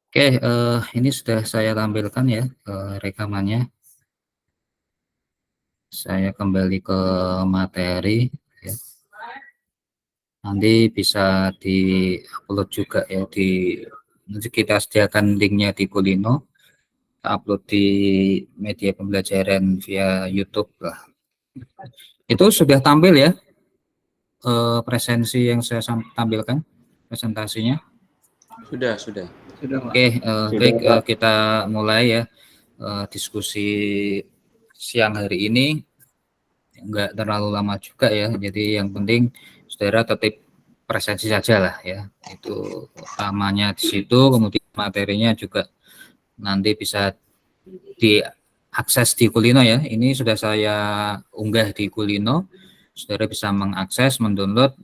Oke, ini sudah saya tampilkan ya rekamannya. Saya kembali ke materi ya. Nanti bisa di-upload juga ya, nanti kita sediakan linknya di Kulino, upload di media pembelajaran via YouTube lah. Itu sudah tampil ya presensi yang saya tampilkan, presentasinya. Sudah. Oke, baik, kita mulai ya diskusi siang hari ini. Enggak terlalu lama juga ya, jadi yang penting saudara tetap presensi saja lah ya, itu utamanya di situ. Kemudian materinya juga nanti bisa diakses di Kulino ya, ini sudah saya unggah di Kulino, saudara bisa mengakses, mendownload,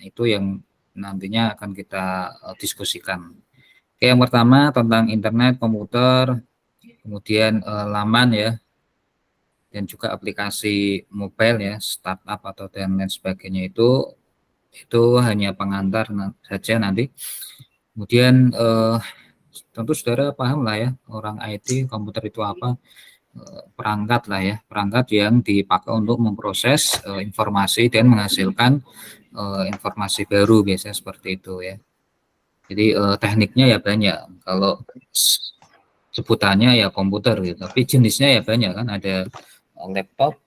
itu yang nantinya akan kita diskusikan. Oke, yang pertama tentang internet, komputer, kemudian laman ya, dan juga aplikasi mobile ya, startup atau dan lain sebagainya, itu hanya pengantar saja nanti. Kemudian tentu saudara paham lah ya, orang IT komputer itu apa, perangkat lah ya, perangkat yang dipakai untuk memproses informasi dan menghasilkan informasi baru, biasanya seperti itu ya. Jadi tekniknya ya banyak, kalau sebutannya ya komputer gitu, tapi jenisnya ya banyak kan, ada laptop,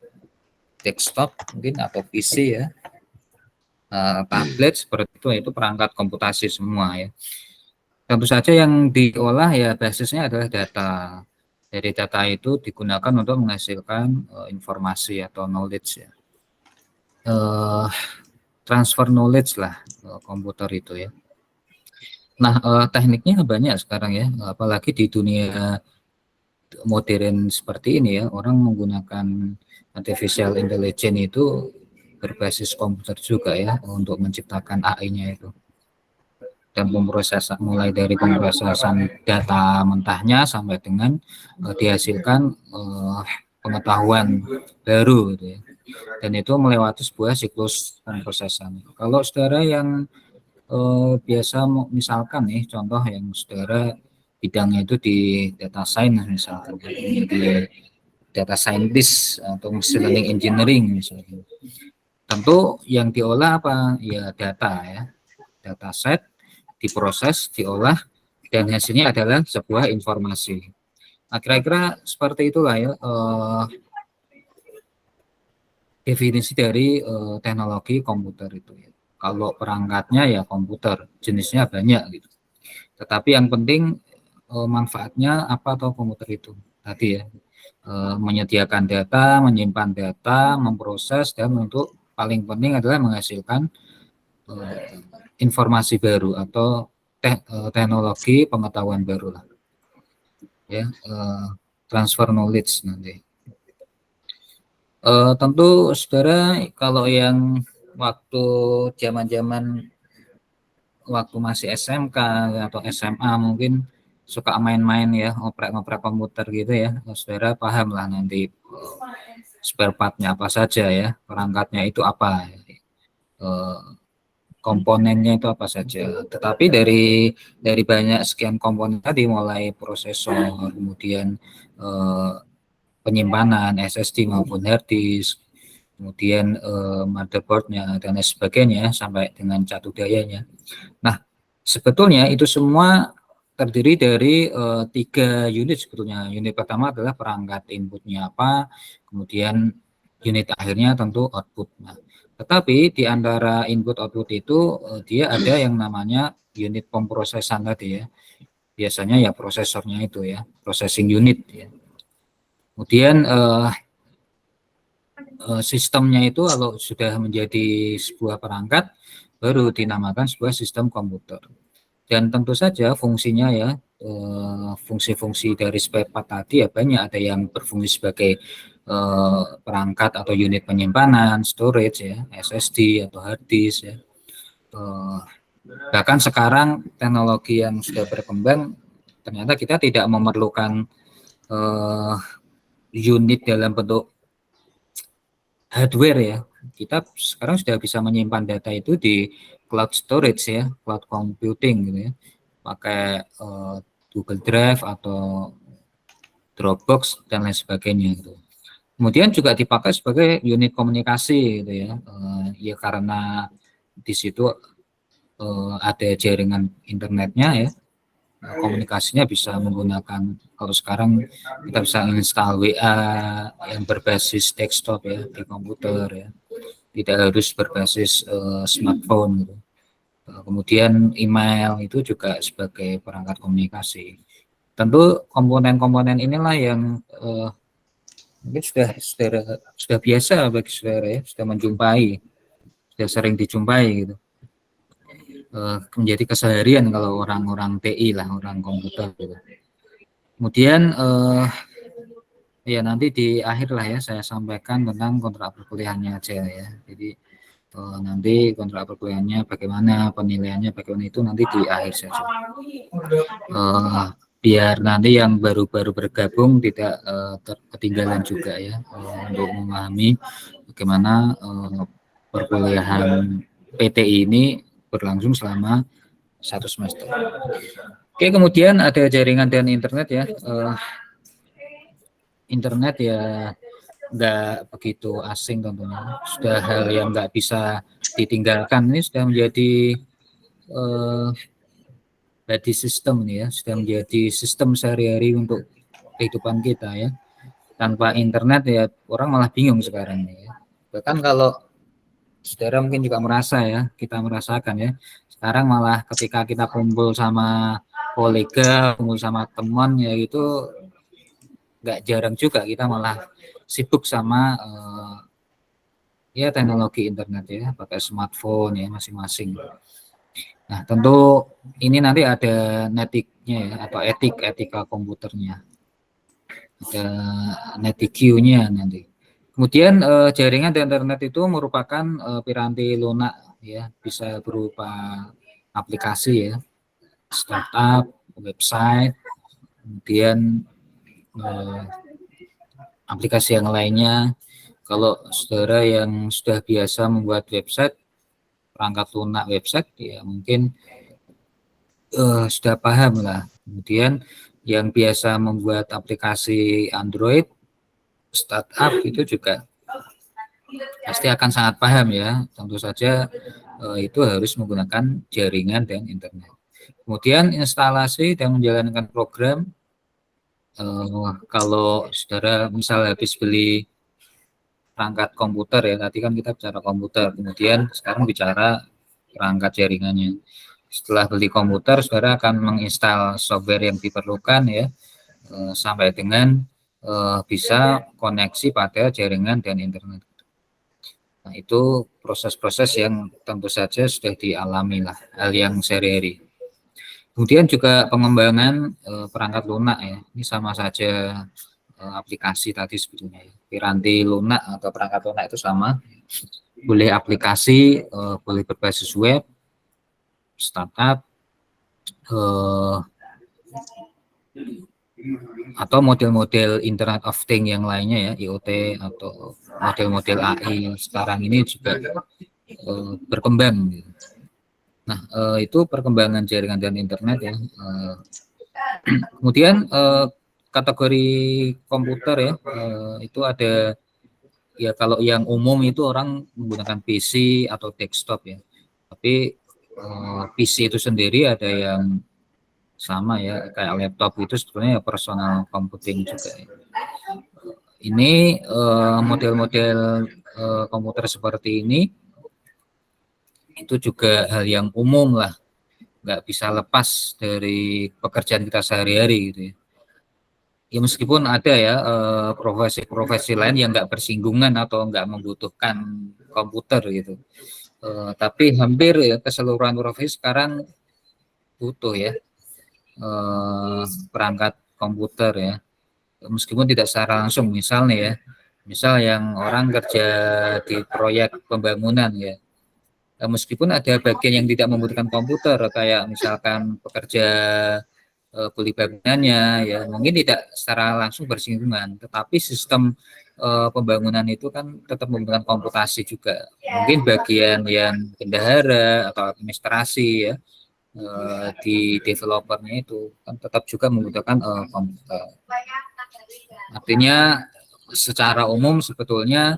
desktop mungkin, atau PC ya, tablet seperti itu perangkat komputasi semua ya. Tentu saja yang diolah ya basisnya adalah data. Dari data itu digunakan untuk menghasilkan informasi atau knowledge ya. Transfer knowledge lah komputer itu ya. Nah, tekniknya banyak sekarang ya, apalagi di dunia modern seperti ini ya, orang menggunakan artificial intelligence itu berbasis komputer juga ya, untuk menciptakan AI-nya itu. Dan pemrosesan, mulai dari pemrosesan data mentahnya sampai dengan dihasilkan pengetahuan baru gitu ya. Dan itu melewati sebuah siklus pemrosesan. Kalau saudara yang biasa misalkan nih, contoh yang saudara bidangnya itu di data science misalkan, di data scientist atau machine learning engineering misalnya. Tentu yang diolah apa? Ya data ya. Data set diproses, diolah, dan hasilnya adalah sebuah informasi. Nah, kira-kira seperti itulah ya definisi dari teknologi komputer itu ya. Kalau perangkatnya ya komputer, jenisnya banyak gitu. Tetapi yang penting manfaatnya apa atau komputer itu tadi ya, menyediakan data, menyimpan data, memproses, dan untuk paling penting adalah menghasilkan informasi baru atau teknologi pengetahuan baru lah ya, transfer knowledge nanti. Tentu saudara kalau yang waktu zaman-zaman waktu masih SMK atau SMA mungkin suka main-main ya, ngoprek-ngoprek komputer gitu ya, saudara paham lah nanti spare partnya apa saja ya, perangkatnya itu apa, komponennya itu apa saja. Tetapi dari banyak sekian komponen tadi, mulai prosesor, kemudian penyimpanan SSD maupun hard disk, kemudian motherboardnya dan lain sebagainya, sampai dengan catu dayanya. Nah, sebetulnya itu semua terdiri dari 3 unit sebetulnya. Unit pertama adalah perangkat inputnya apa, kemudian unit akhirnya tentu output. Nah, tetapi di antara input output itu dia ada yang namanya unit pemrosesan tadi ya. Biasanya ya prosesornya itu ya, processing unit ya. Kemudian sistemnya itu kalau sudah menjadi sebuah perangkat baru dinamakan sebuah sistem komputer. Dan tentu saja fungsinya ya, fungsi-fungsi dari spare part tadi ya banyak, ada yang berfungsi sebagai perangkat atau unit penyimpanan, storage ya, SSD atau hard disk ya. Bahkan sekarang teknologi yang sudah berkembang, ternyata kita tidak memerlukan unit dalam bentuk hardware ya. Kita sekarang sudah bisa menyimpan data itu di cloud storage ya, cloud computing gitu ya, pakai Google Drive atau Dropbox dan lain sebagainya gitu. Kemudian juga dipakai sebagai unit komunikasi gitu ya, ya karena di situ ada jaringan internetnya ya. Komunikasinya bisa menggunakan, kalau sekarang kita bisa install WA yang berbasis desktop ya di komputer ya, tidak harus berbasis smartphone gitu. Kemudian email itu juga sebagai perangkat komunikasi. Tentu komponen-komponen inilah yang mungkin sudah biasa bagi saudara ya, sudah menjumpai, sudah sering dijumpai gitu. Menjadi keseharian kalau orang-orang TI lah, orang komputer gitu. Kemudian ya nanti di akhir lah ya saya sampaikan tentang kontrak perkuliahannya aja ya. Jadi nanti kontrak perkuliahannya bagaimana, penilaiannya bagaimana, itu nanti di akhir saja. Biar nanti yang baru-baru bergabung tidak ketinggalan juga ya, untuk memahami bagaimana perkuliahan PTI ini berlangsung selama 1 semester. Oke, kemudian ada jaringan dan internet ya. Internet ya nggak begitu asing tentunya. Sudah hal yang nggak bisa ditinggalkan, ini sudah menjadi body system ini ya, sudah menjadi sistem sehari-hari untuk kehidupan kita ya. Tanpa internet ya orang malah bingung sekarang ya. Bahkan kalau saudara mungkin juga merasa ya, kita merasakan ya, sekarang malah ketika kita kumpul sama kolega, kumpul sama teman ya, itu nggak jarang juga kita malah sibuk sama ya teknologi internet ya, pakai smartphone ya masing-masing. Nah tentu ini nanti ada netiknya ya, atau etika komputernya, ada netik-Q-nya nanti. Kemudian jaringan dan internet itu merupakan piranti lunak ya, bisa berupa aplikasi ya, startup, website, kemudian aplikasi yang lainnya. Kalau saudara yang sudah biasa membuat website, perangkat lunak website ya mungkin sudah paham lah. Kemudian yang biasa membuat aplikasi Android, startup, itu juga pasti akan sangat paham ya. Tentu saja itu harus menggunakan jaringan dan internet. Kemudian instalasi dan menjalankan program, kalau saudara misal habis beli perangkat komputer ya, tadi kan kita bicara komputer, kemudian sekarang bicara perangkat jaringannya. Setelah beli komputer, saudara akan menginstal software yang diperlukan ya, sampai dengan bisa koneksi pada jaringan dan internet. Nah, itu proses-proses yang tentu saja sudah dialami lah, hal yang sehari-hari. Kemudian juga pengembangan perangkat lunak ya, ini sama saja aplikasi tadi sebetulnya ya. Piranti lunak atau perangkat lunak itu sama, boleh aplikasi, boleh berbasis web, startup, atau model-model Internet of Things yang lainnya ya, IoT atau model-model AI sekarang ini juga berkembang. Nah, itu perkembangan jaringan dan internet ya. Kemudian kategori komputer ya, itu ada ya, kalau yang umum itu orang menggunakan PC atau desktop ya. Tapi PC itu sendiri ada yang sama ya, kayak laptop itu sebenarnya personal computing juga ya. Ini model-model komputer seperti ini itu juga hal yang umum lah, nggak bisa lepas dari pekerjaan kita sehari-hari gitu ya. Ya meskipun ada ya profesi-profesi lain yang nggak bersinggungan atau nggak membutuhkan komputer gitu, tapi hampir ya keseluruhan profesi sekarang butuh ya perangkat komputer ya, meskipun tidak secara langsung. Misalnya ya, misal yang orang kerja di proyek pembangunan ya, meskipun ada bagian yang tidak membutuhkan komputer, kayak misalkan pekerja kuli bangunannya ya, mungkin tidak secara langsung bersinggungan, tetapi sistem pembangunan itu kan tetap membutuhkan komputasi juga. Mungkin bagian yang bendahara atau administrasi ya, di developernya itu kan tetap juga membutuhkan komputer. Artinya secara umum sebetulnya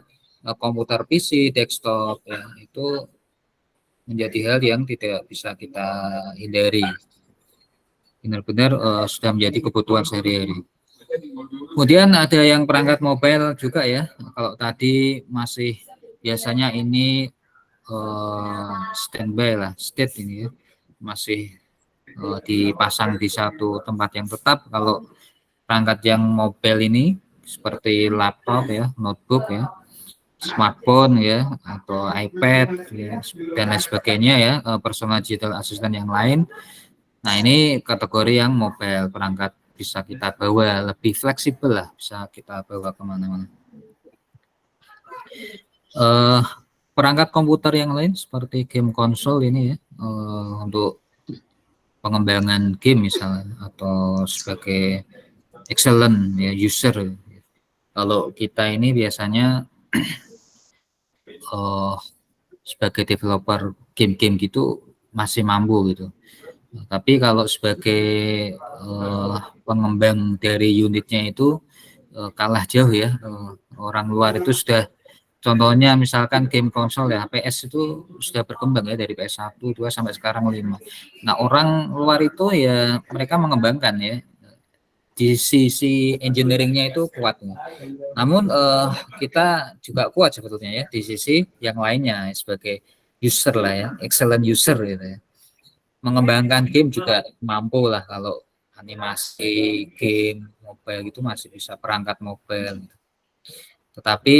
komputer PC, desktop ya, itu menjadi hal yang tidak bisa kita hindari. Benar-benar sudah menjadi kebutuhan sehari-hari. Kemudian ada yang perangkat mobile juga ya. Kalau tadi masih biasanya ini standby lah, state ini ya, masih dipasang di satu tempat yang tetap. Kalau perangkat yang mobile ini seperti laptop ya, notebook ya, smartphone ya, atau iPad ya, dan lain sebagainya ya, personal digital assistant yang lain. Nah, ini kategori yang mobile, perangkat bisa kita bawa, lebih fleksibel lah, bisa kita bawa kemana-mana. Perangkat komputer yang lain seperti game konsol ini ya, untuk pengembangan game misalnya, atau sebagai excellent ya, user. Kalau kita ini biasanya sebagai developer game-game gitu masih mampu gitu. Tapi kalau sebagai pengembang dari unitnya itu kalah jauh ya. Orang luar itu sudah, contohnya misalkan game konsol ya, PS itu sudah berkembang ya dari PS1, 2 sampai sekarang 5. Nah, orang luar itu ya mereka mengembangkan ya. Di sisi engineeringnya itu kuat. Namun kita juga kuat sebetulnya ya di sisi yang lainnya sebagai user lah ya, excellent user gitu ya. Mengembangkan game juga mampu lah, kalau animasi game mobile itu masih bisa perangkat mobile. Tetapi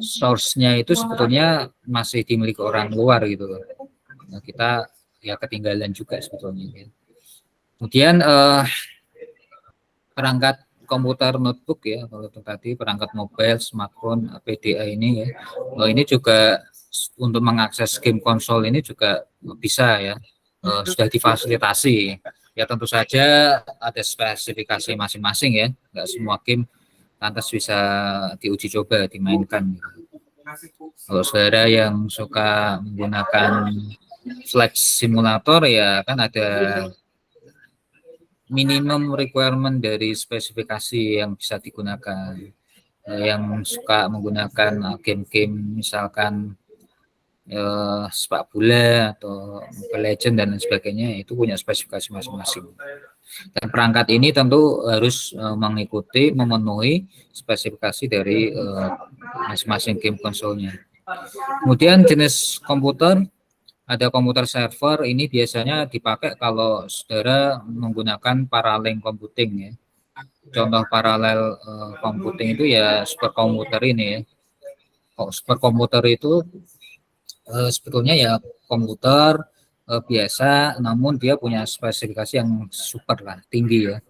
source-nya itu sebetulnya masih dimiliki orang luar gitu loh. Nah, kita ya ketinggalan juga sebetulnya. Kemudian perangkat komputer notebook ya, kalau tadi perangkat mobile, smartphone, PDA ini ya, ini juga untuk mengakses game konsol ini juga bisa ya, sudah difasilitasi. Ya tentu saja ada spesifikasi masing-masing ya, nggak semua game lantas bisa diuji coba, dimainkan. Kalau saudara yang suka menggunakan flight simulator ya kan ada minimum requirement dari spesifikasi yang bisa digunakan. Yang suka menggunakan game-game misalkan sepak bola atau Mobile Legend dan lain sebagainya, itu punya spesifikasi masing-masing. Dan perangkat ini tentu harus mengikuti, memenuhi spesifikasi dari masing-masing game konsolnya. Kemudian jenis komputer, ada komputer server, ini biasanya dipakai kalau saudara menggunakan paralel computing ya. Contoh paralel computing itu ya superkomputer ini ya. Superkomputer itu sebetulnya ya komputer biasa, namun dia punya spesifikasi yang super lah, tinggi ya.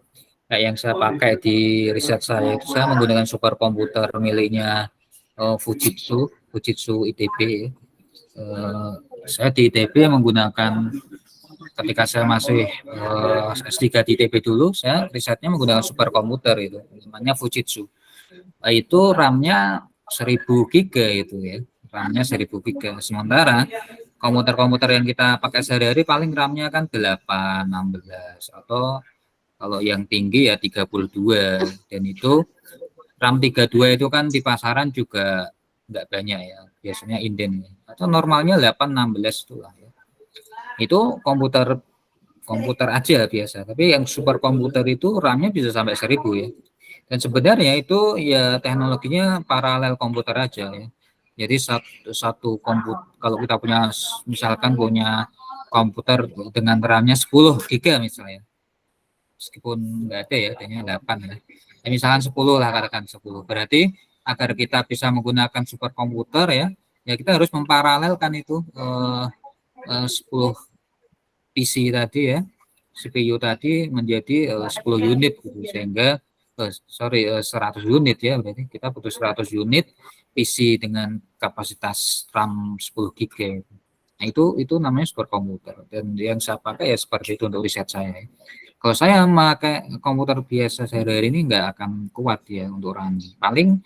Kayak yang saya pakai di riset saya itu, saya menggunakan superkomputer miliknya Fujitsu ITB. Saya di ITB menggunakan, ketika saya masih S3 di ITB dulu, saya risetnya menggunakan superkomputer itu, namanya Fujitsu. Itu RAM-nya 1000 GB itu ya, RAM-nya 1000 GB. Sementara komputer-komputer yang kita pakai sehari-hari paling RAM-nya kan 8, 16, atau kalau yang tinggi ya 32. Dan itu RAM 32 itu kan di pasaran juga nggak banyak ya, biasanya inden ya. Atau normalnya 8, 16 itulah ya. Itu komputer komputer aja biasa, tapi yang super komputer itu RAM-nya bisa sampai 1000 ya. Dan sebenarnya itu ya teknologinya paralel komputer aja ya. Jadi satu komputer, kalau kita punya misalkan punya komputer dengan RAM-nya 10 GB misalnya, meskipun nggak ada ya, adanya 8 ya. Ya misalkan 10 lah, katakan 10. Berarti agar kita bisa menggunakan superkomputer ya, ya kita harus memparalelkan itu 10 PC tadi ya, CPU tadi menjadi 10 unit gitu, sehingga 100 unit ya, berarti kita butuh 100 unit PC dengan kapasitas RAM 10 GB. Nah, itu namanya superkomputer, dan yang saya pakai ya seperti itu untuk riset saya. Kalau saya pakai komputer biasa sehari-hari ini nggak akan kuat ya untuk running. Paling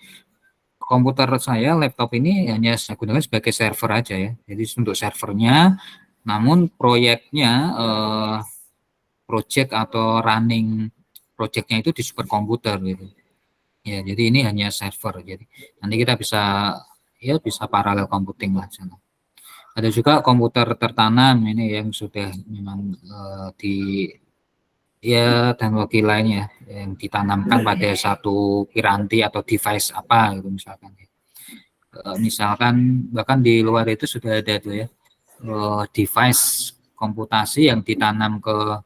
komputer saya, laptop ini hanya saya gunakan sebagai server aja ya. Jadi untuk servernya, namun proyeknya, project atau running projectnya itu di superkomputer gitu. Ya, jadi ini hanya server. Jadi nanti kita bisa paralel computing lah sana. Ada juga komputer tertanam ini yang sudah memang di ya teknologi lainnya yang ditanamkan pada satu piranti atau device apa gitu misalkan. Misalkan bahkan di luar itu sudah ada tuh ya device komputasi yang ditanam ke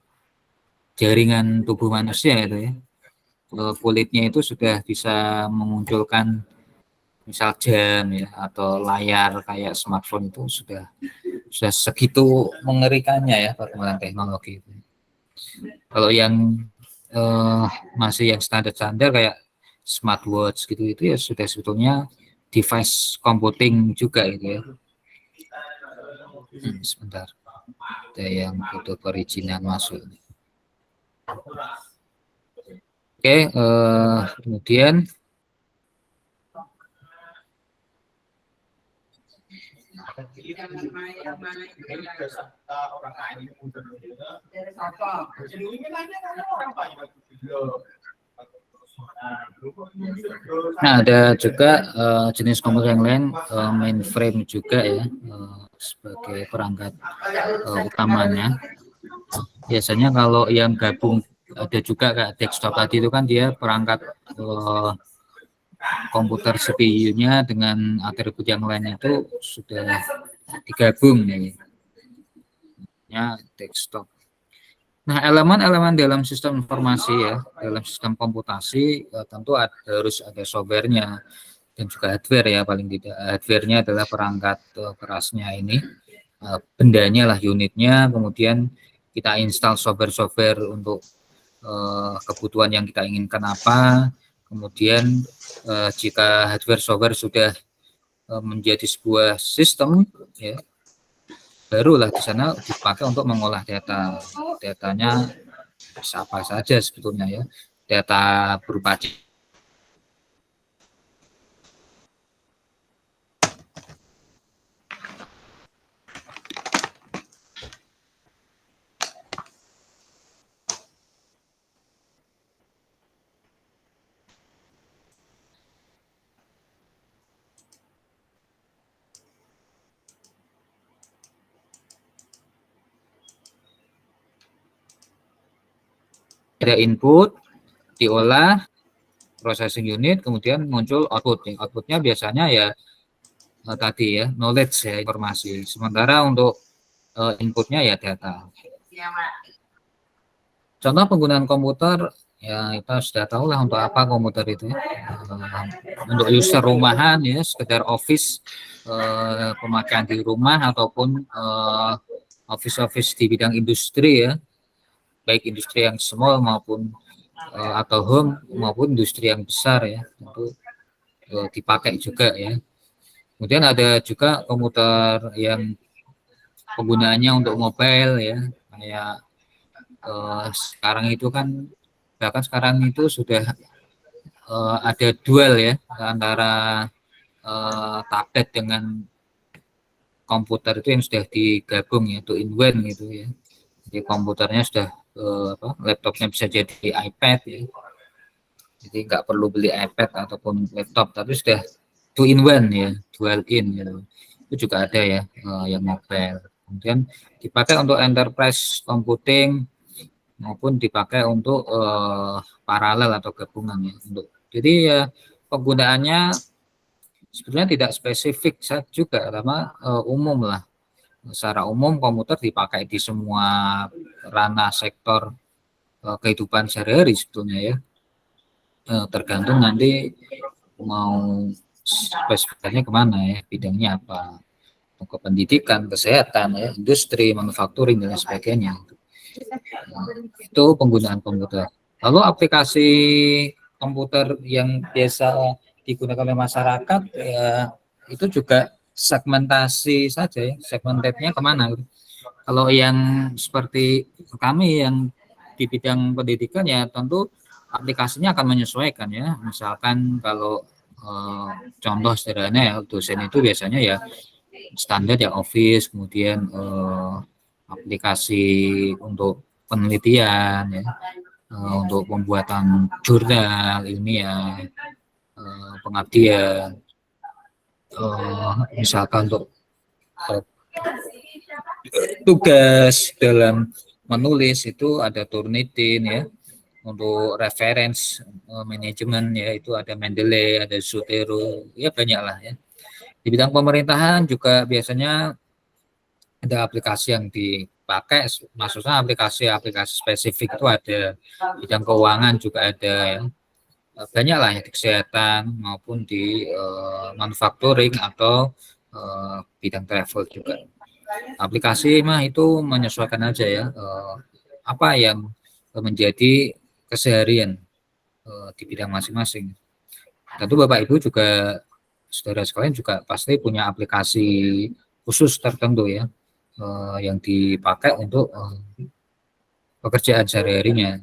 jaringan tubuh manusia itu ya. Kulitnya itu sudah bisa memunculkan misal jam ya atau layar kayak smartphone itu sudah segitu mengerikannya ya perkembangan teknologi itu. Kalau yang masih yang standar-standar kayak smartwatch gitu itu ya sudah sebetulnya device computing juga gitu ya. Sebentar, ada yang butuh perizinan masuk. Oke, kemudian nah ada juga jenis komputer yang lain mainframe juga ya sebagai perangkat utamanya. Biasanya kalau yang gabung ada juga kayak desktop tadi itu kan dia perangkat komputer CPU-nya dengan atribut yang lain itu sudah digabung ya desktop. Nah, elemen-elemen dalam sistem informasi ya, dalam sistem komputasi tentu harus ada software-nya dan juga hardware ya paling tidak. Hardware-nya adalah perangkat kerasnya ini, bendanya lah unitnya, kemudian kita install software-software untuk kebutuhan yang kita inginkan apa, kemudian jika hardware software sudah menjadi sebuah sistem ya, barulah di sana dipakai untuk mengolah data. Datanya bisa apa saja sebetulnya ya. Data berupa ada input, diolah, processing unit, kemudian muncul output. Outputnya biasanya ya tadi ya knowledge ya informasi. Sementara untuk inputnya ya data. Contoh penggunaan komputer ya kita sudah tahu lah untuk apa komputer itu ya. Untuk user rumahan ya sekedar office pemakaian di rumah ataupun office di bidang industri ya, baik industri yang small maupun atau home maupun industri yang besar ya, tentu dipakai juga ya. Kemudian ada juga komputer yang penggunaannya untuk mobile ya, kayak sekarang itu kan bahkan sekarang itu sudah ada dual ya antara tablet dengan komputer itu yang sudah digabung ya, two in one gitu ya. Jadi komputernya sudah laptopnya bisa jadi iPad ya. Jadi nggak perlu beli iPad ataupun laptop, tapi sudah two in one ya, dual in gitu. Itu juga ada ya yang mobile. Kemudian dipakai untuk enterprise computing maupun dipakai untuk paralel atau gabungan ya. Jadi ya penggunaannya sebenarnya tidak spesifik juga, karena umum lah. Secara umum komputer dipakai di semua ranah sektor kehidupan sehari-hari sebetulnya ya. Tergantung nanti mau spesifikasinya kemana ya, bidangnya apa, ke pendidikan, kesehatan, ya, industri, manufacturing dan sebagainya. Itu penggunaan komputer. Lalu aplikasi komputer yang biasa digunakan oleh masyarakat ya itu juga segmentasi saja ya, segmentednya kemana. Kalau yang seperti kami yang di bidang pendidikan ya tentu aplikasinya akan menyesuaikan ya. Misalkan kalau contoh sederhana ya, dosen itu biasanya ya standar ya Office, kemudian aplikasi untuk penelitian ya, untuk pembuatan jurnal ilmiah, pengabdian, misalkan untuk tugas dalam menulis itu ada Turnitin ya, untuk reference manajemen ya itu ada Mendeley, ada Zotero, ya banyak lah ya. Di bidang pemerintahan juga biasanya ada aplikasi yang dipakai, maksudnya aplikasi-aplikasi spesifik itu ada, bidang keuangan juga ada ya. Banyak lah ya di kesehatan maupun di manufacturing atau bidang travel juga. Aplikasi mah itu menyesuaikan aja ya apa yang menjadi keseharian di bidang masing-masing. Tentu Bapak Ibu juga saudara sekalian juga pasti punya aplikasi khusus tertentu ya yang dipakai untuk pekerjaan sehari-harinya.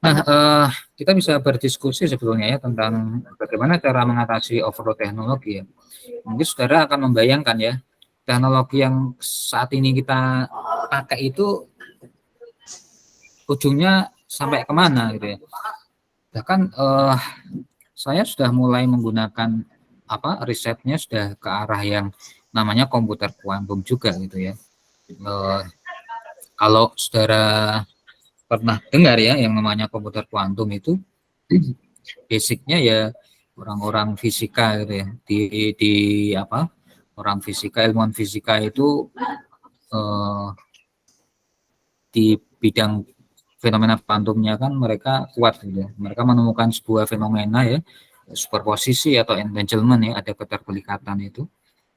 Nah, kita bisa berdiskusi sebetulnya ya tentang bagaimana cara mengatasi overload teknologi ya. Mungkin saudara akan membayangkan ya, teknologi yang saat ini kita pakai itu ujungnya sampai kemana gitu ya. Bahkan saya sudah mulai menggunakan risetnya sudah ke arah yang namanya komputer kuantum juga gitu ya. Kalau saudara pernah dengar ya yang namanya komputer kuantum itu basicnya ya orang-orang fisika gitu ya di orang fisika, ilmuwan fisika itu di bidang fenomena kuantumnya kan mereka kuat gitu ya. Mereka menemukan sebuah fenomena ya superposisi atau entanglement ya, ada keterpelikatan itu.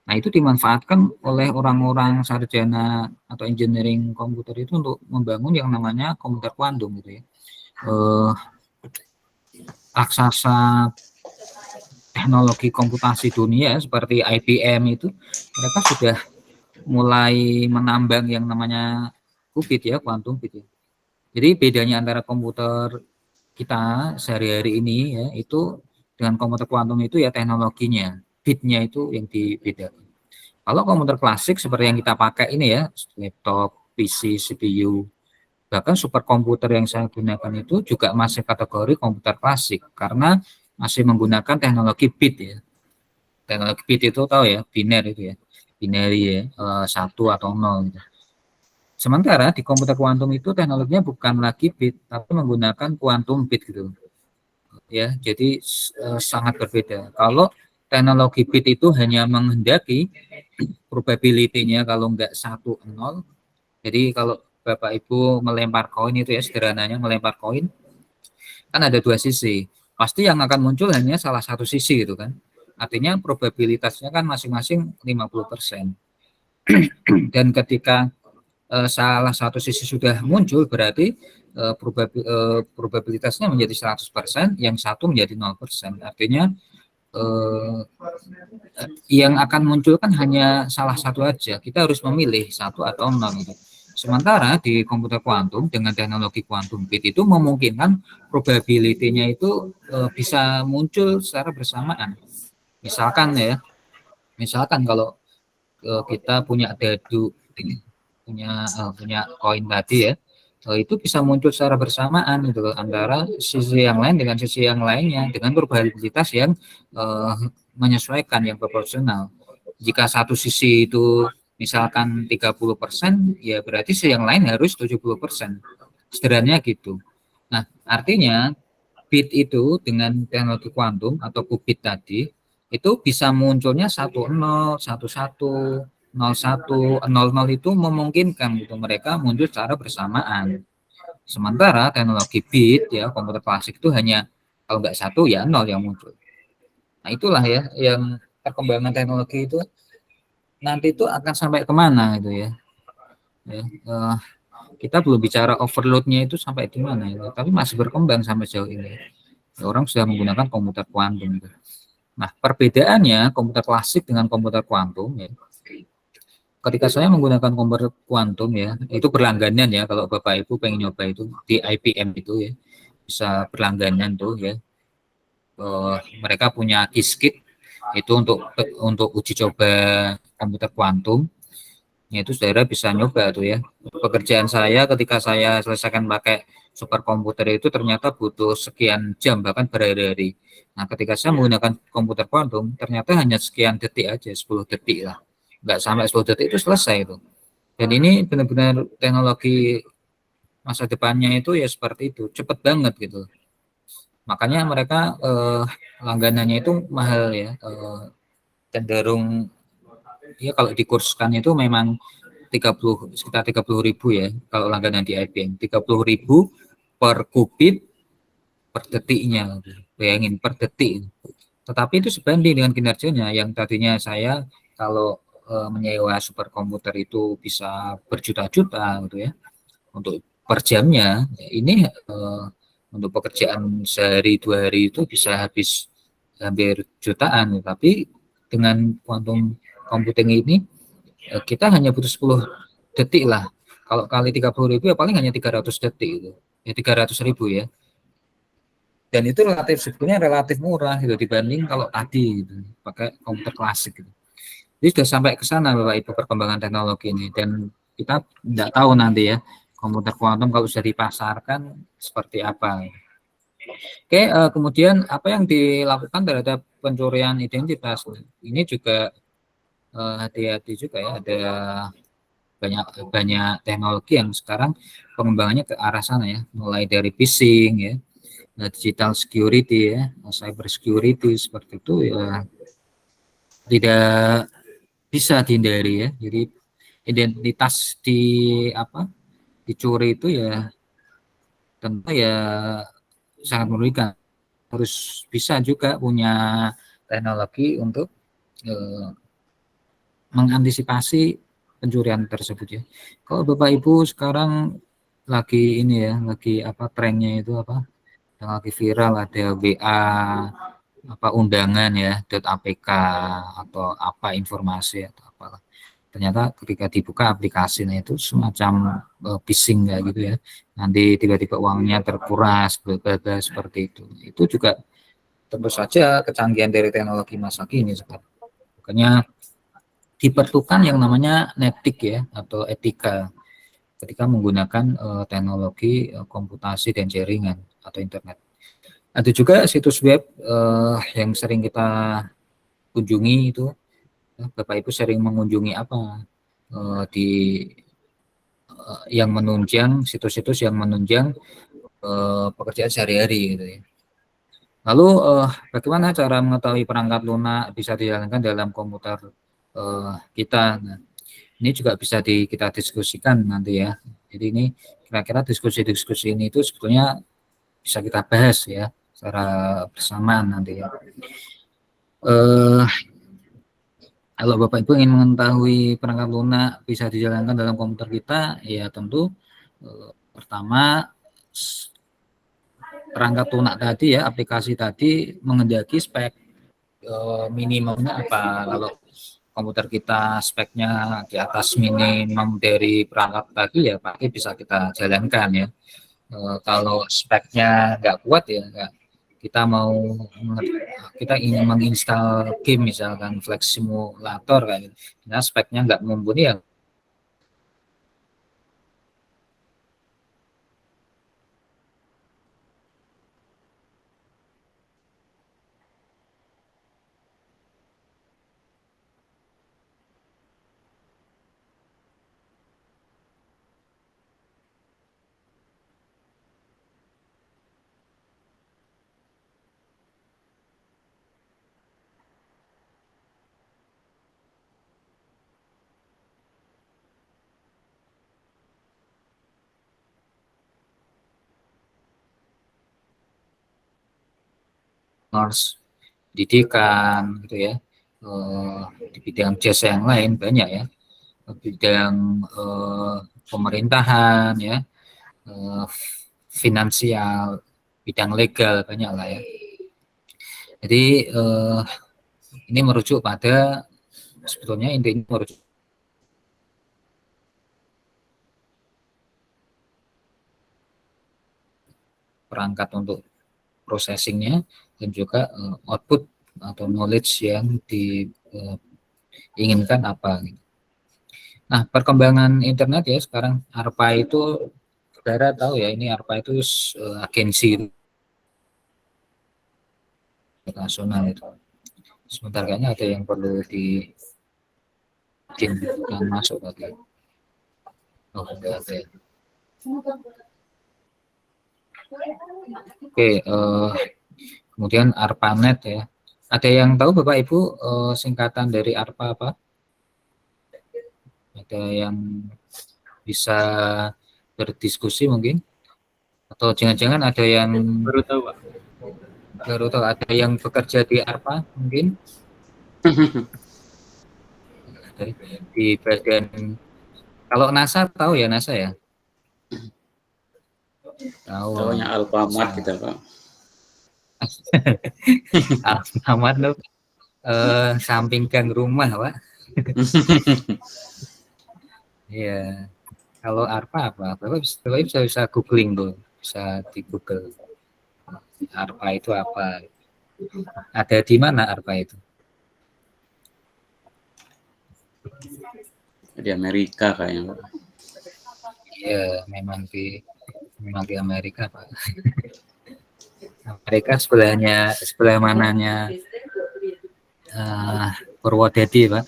Nah, itu dimanfaatkan oleh orang-orang sarjana atau engineering komputer itu untuk membangun yang namanya komputer kuantum gitu ya. Raksasa teknologi komputasi dunia seperti IBM itu mereka sudah mulai menambang yang namanya qubit ya, kuantum bit ya. Jadi bedanya antara komputer kita sehari-hari ini ya itu dengan komputer kuantum itu ya teknologinya, bitnya itu yang dibedakan. Kalau komputer klasik seperti yang kita pakai ini ya, laptop, PC, CPU, bahkan superkomputer yang saya gunakan itu juga masih kategori komputer klasik karena masih menggunakan teknologi bit ya. Teknologi bit itu tahu ya, biner itu ya, binary ya, 1 atau 0 gitu. Sementara di komputer kuantum itu teknologinya bukan lagi bit, tapi menggunakan kuantum bit gitu. Ya, jadi sangat berbeda. Kalau teknologi bit itu hanya menghendaki probability-nya kalau enggak 1, 0. Jadi kalau Bapak Ibu melempar koin itu ya sederhananya melempar koin, kan ada dua sisi. Pasti yang akan muncul hanya salah satu sisi gitu kan. Artinya probabilitasnya kan masing-masing 50%. Dan ketika salah satu sisi sudah muncul berarti probabilitasnya menjadi 100%, yang satu menjadi 0%. Artinya yang akan muncul kan hanya salah satu aja. Kita harus memilih 1 atau 0 gitu. Sementara di komputer kuantum dengan teknologi kuantum bit itu memungkinkan probability-nya itu bisa muncul secara bersamaan. Misalkan kalau kita punya dadu, punya koin tadi ya, itu bisa muncul secara bersamaan gitu antara sisi yang lain dengan sisi yang lainnya dengan probabilitas yang menyesuaikan, yang proporsional. Jika satu sisi itu misalkan 30%, ya berarti sisi yang lain harus 70%. Sederhananya gitu. Nah, artinya bit itu dengan teknologi kuantum atau qubit tadi itu bisa munculnya 10, 11, 01, 00 itu memungkinkan gitu mereka muncul secara bersamaan. Sementara teknologi bit ya komputer klasik itu hanya kalau nggak 1 ya 0 yang muncul. Nah, itulah ya yang perkembangan teknologi itu nanti itu akan sampai kemana gitu ya. Kita belum bicara overloadnya itu sampai di mana ya, tapi masih berkembang sampai sejauh ini. Orang sudah menggunakan komputer kuantum. Nah, perbedaannya komputer klasik dengan komputer kuantum ya, ketika saya menggunakan komputer kuantum ya, itu berlangganan ya. Kalau Bapak Ibu pengen nyoba itu di IPM itu ya, bisa berlangganan tuh ya. Mereka punya Qiskit itu untuk uji coba komputer kuantum. Itu saudara bisa nyoba tuh ya. Pekerjaan saya ketika saya selesaikan pakai superkomputer itu ternyata butuh sekian jam bahkan berhari-hari. Nah, ketika saya menggunakan komputer kuantum ternyata hanya sekian detik aja, 10 detik lah. Nggak sampai 10 detik itu selesai itu. Dan ini benar-benar teknologi masa depannya itu ya seperti itu, cepet banget gitu. Makanya mereka langganannya itu mahal ya, cenderung ya kalau dikurskan itu memang 30 sekitar 30.000 ya kalau langganan di IBM, 30.000 per kubit per detiknya, bayangin per detik. Tetapi itu sebanding dengan kinerjanya yang tadinya saya kalau menyewa superkomputer itu bisa berjuta-juta gitu ya untuk per jamnya. Ini untuk pekerjaan sehari 2 hari itu bisa habis hampir jutaan, tapi dengan quantum computing ini kita hanya butuh 10 detik lah. Kalau kali 30.000 ya paling hanya 300 detik itu. Ya 300.000 ya. Dan itu relatif sebetulnya relatif murah gitu dibanding kalau tadi gitu, pakai komputer klasik gitu. Jadi sudah sampai ke sana Bapak Ibu perkembangan teknologi ini, dan kita tidak tahu nanti ya komputer kuantum kalau sudah dipasarkan seperti apa. Oke, kemudian apa yang dilakukan terhadap pencurian identitas? Ini juga hati-hati juga ya, ada banyak banyak teknologi yang sekarang pengembangannya ke arah sana ya, mulai dari phishing ya, digital security ya, cyber security seperti itu ya tidak bisa dihindari ya. Jadi identitas apa dicuri itu ya tentu ya sangat merugikan. Harus bisa juga punya teknologi untuk eh, mengantisipasi pencurian tersebut ya. Kalau Bapak Ibu sekarang lagi ini ya, lagi apa trennya itu apa? Yang lagi viral ada WA apa undangan ya, .apk atau apa informasi atau apalah. Ternyata ketika dibuka aplikasinya itu semacam phishing kayak gitu ya. Nanti tiba-tiba uangnya terkuras, seperti itu. Itu juga tentu saja kecanggihan dari teknologi masa kini. Makanya diperlukan yang namanya netik ya atau etika ketika menggunakan teknologi komputasi dan jaringan atau internet. Ada juga situs web yang sering kita kunjungi itu, Bapak Ibu sering mengunjungi apa di yang menunjang situs-situs yang menunjang pekerjaan sehari-hari gitu ya. Lalu bagaimana cara mengetahui perangkat lunak bisa dijalankan dalam komputer kita? Nah, ini juga bisa kita diskusikan nanti ya. Jadi ini kira-kira diskusi-diskusi ini itu sebetulnya bisa kita bahas ya secara bersamaan nanti ya. Kalau Bapak Ibu ingin mengetahui perangkat lunak bisa dijalankan dalam komputer kita, ya tentu pertama perangkat lunak tadi ya, aplikasi tadi mengendaki spek minimumnya apa. Kalau komputer kita speknya di atas minimum dari perangkat tadi ya pakai bisa kita jalankan ya. Kalau speknya nggak kuat ya kita mau kita ingin menginstal game misalkan flight simulator kayak gitu, nah speknya nggak mumpuni ya nurse pendidikan gitu ya, di bidang jasa yang lain banyak ya, bidang pemerintahan ya, finansial, bidang legal banyak lah ya. Jadi ini merujuk pada sebetulnya intinya merujuk perangkat untuk processingnya, dan juga output atau knowledge yang diinginkan apa. Nah, perkembangan internet ya sekarang, ARPA itu, saudara tahu ya, ini ARPA itu agensi nasional itu. Sebentar, kayaknya ada yang perlu diizinkan masuk lagi. Oh, enggak ada. Oke, kemudian ARPANET ya. Ada yang tahu Bapak Ibu singkatan dari ARPA apa? Ada yang bisa berdiskusi mungkin? Atau jangan-jangan ada yang Baru tahu, Pak. baru tahu, ada yang bekerja di ARPA mungkin? Di bagian, kalau NASA tahu ya, NASA ya? Tahu. Taunya Alfamart kita, Pak. Alfamart tuh samping gang rumah, Pak. Iya. Kalau ARPA apa? Bapak bisa googling tuh, bisa di Google. ARPA itu apa? Ada di mana ARPA itu? Di Amerika kayaknya, Pak. Iya, memang di Amerika, Pak. Amerika sebelah mananya Purwodadi, Pak.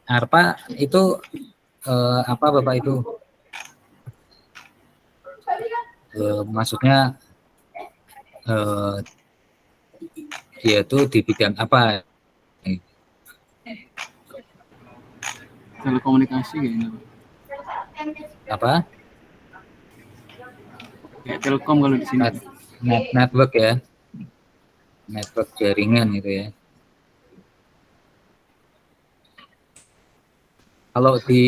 ARPA itu apa Bapak itu? Maksudnya dia tuh di bidang apa? Telekomunikasi kayaknya, Pak. Apa? Kayak Telkom kalau di sini. Network ya. Network jaringan gitu ya. Kalau di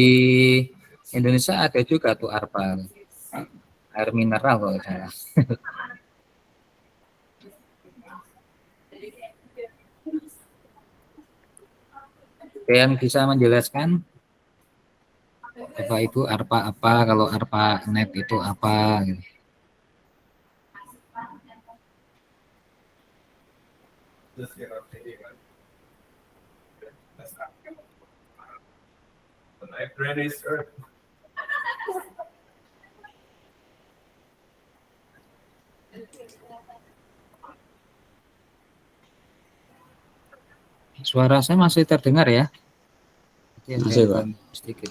Indonesia ada juga tuh ARPA, air mineral kalau salah. Ada yang bisa menjelaskan Bapak Ibu ARPA apa, kalau ARPA net itu apa gitu. Suara saya masih terdengar ya? Masih, Pak. Sedikit.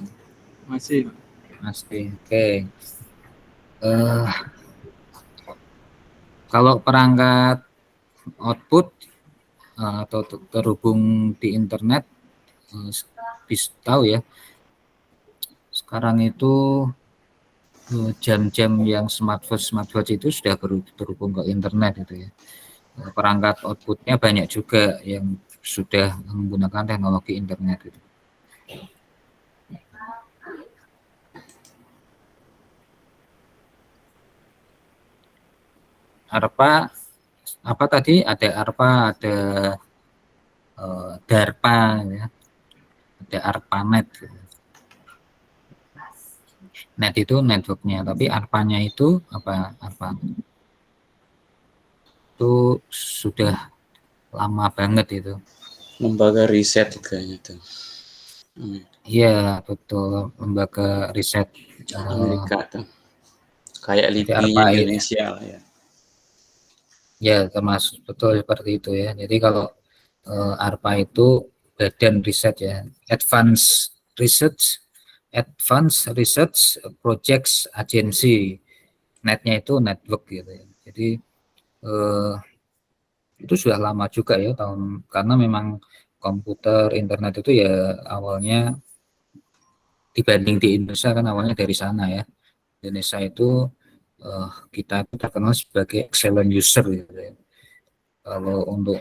Masih, Pak. Masih. Oke. Kalau perangkat output atau terhubung di internet, bisa tahu ya. Sekarang itu jam-jam yang smartwatch itu sudah terhubung ke internet itu ya. Perangkat outputnya banyak juga yang sudah menggunakan teknologi internet itu. ARPA apa tadi? Ada ARPA, ada DARPA ya. Ada ARPANET. Net itu networknya, tapi ARPA-nya itu apa? ARPA itu sudah lama banget itu. Lembaga riset kayaknya itu. Iya, betul, lembaga riset Amerika tuh. Kayak LIPI ARPA Indonesia ya. Ya, termasuk betul seperti itu ya. Jadi kalau ARPA itu badan riset ya, Advanced Research Projects Agency. Netnya itu network gitu ya. Jadi itu sudah lama juga ya, karena memang komputer internet itu ya awalnya dibanding di Indonesia kan awalnya dari sana ya. Indonesia itu kita terkenal sebagai excellent user gitu ya. Kalau untuk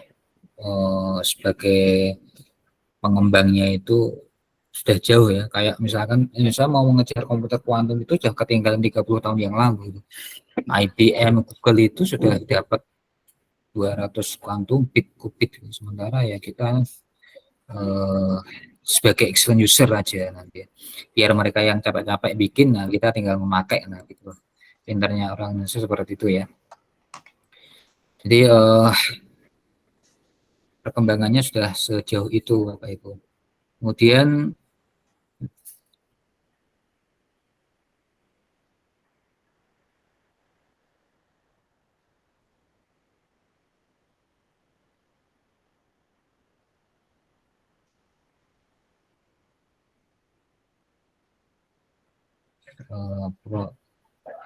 sebagai pengembangnya itu sudah jauh ya, kayak misalkan Indonesia mau mengejar komputer kuantum itu sudah ketinggalan 30 tahun yang lalu gitu. IBM, Google itu sudah dapat 200 kuantum bit kubit, sementara ya kita sebagai excellent user aja nanti. Biar mereka yang capek-capek bikin, nah kita tinggal memakai, nah gitu. Pinternya orang Indonesia seperti itu ya. Jadi perkembangannya sudah sejauh itu Bapak Ibu. Kemudian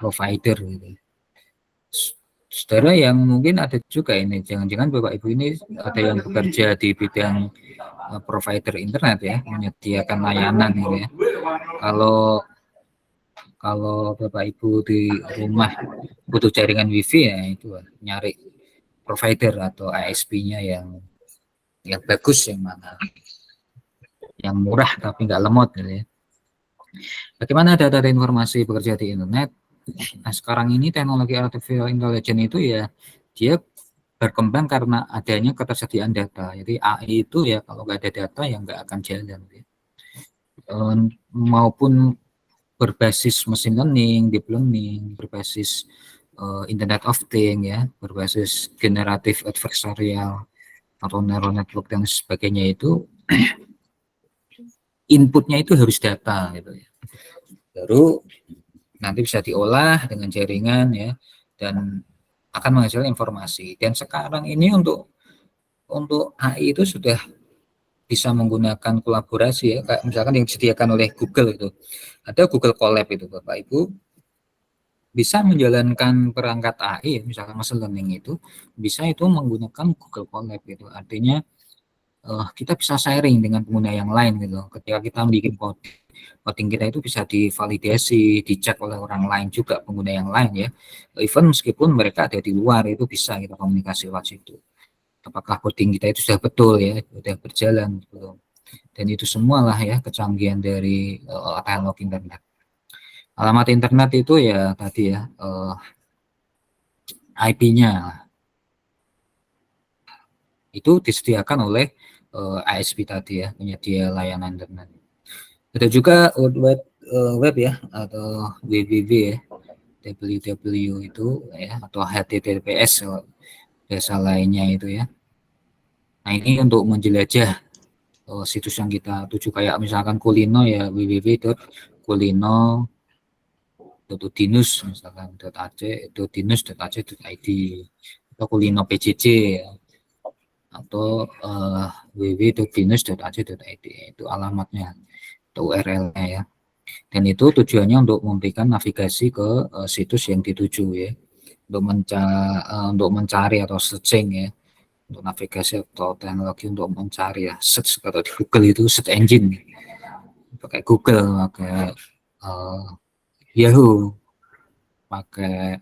provider gitu. Saudara yang mungkin ada juga ini, jangan-jangan Bapak Ibu ini ada yang bekerja di bidang provider internet ya, menyediakan layanan gitu ya. Kalau Bapak Ibu di rumah butuh jaringan WiFi ya itu nyari provider atau ISP-nya yang bagus, yang mana, yang murah tapi nggak lemot gitu ya. Bagaimana data informasi bekerja di internet? Nah, sekarang ini teknologi artificial intelligence itu ya dia berkembang karena adanya ketersediaan data. Jadi AI itu ya kalau nggak ada data ya nggak akan jalan. Ya. Maupun berbasis machine learning, deep learning, berbasis Internet of Things ya, berbasis generatif adversarial atau neural network dan sebagainya itu inputnya itu harus data gitu ya. Baru nanti bisa diolah dengan jaringan ya dan akan menghasilkan informasi. Dan sekarang ini untuk AI itu sudah bisa menggunakan kolaborasi ya, kayak misalkan yang disediakan oleh Google itu. Ada Google Colab itu Bapak Ibu bisa menjalankan perangkat AI misalkan machine learning itu bisa itu menggunakan Google Colab itu. Artinya kita bisa sharing dengan pengguna yang lain gitu. Ketika kita bikin coding kita itu bisa divalidasi, dicek oleh orang lain juga, pengguna yang lain ya. Even meskipun mereka ada di luar itu bisa kita komunikasi lewat situ. Apakah coding kita itu sudah betul ya, sudah berjalan gitu. Dan itu semualah ya kecanggihan dari teknologi internet. Alamat internet itu ya tadi ya IP-nya itu disediakan oleh ISP tadi ya, penyedia layanan internet. Ada juga web ya atau www ya, www itu ya atau HTTPS jasa lainnya itu ya. Nah ini untuk menjelajah situs yang kita tuju kayak misalkan kulino ya www.kulino.dinus misalkan .ac.dinus.ac.id atau kulino PJJ ya. Atau www.binus.ac.id itu alamatnya atau URL-nya ya. Dan itu tujuannya untuk memberikan navigasi ke situs yang dituju ya. Untuk mencari atau searching ya. Untuk navigasi atau teknologi untuk mencari ya. Search atau di Google itu search engine. Pakai Google, pakai Yahoo, pakai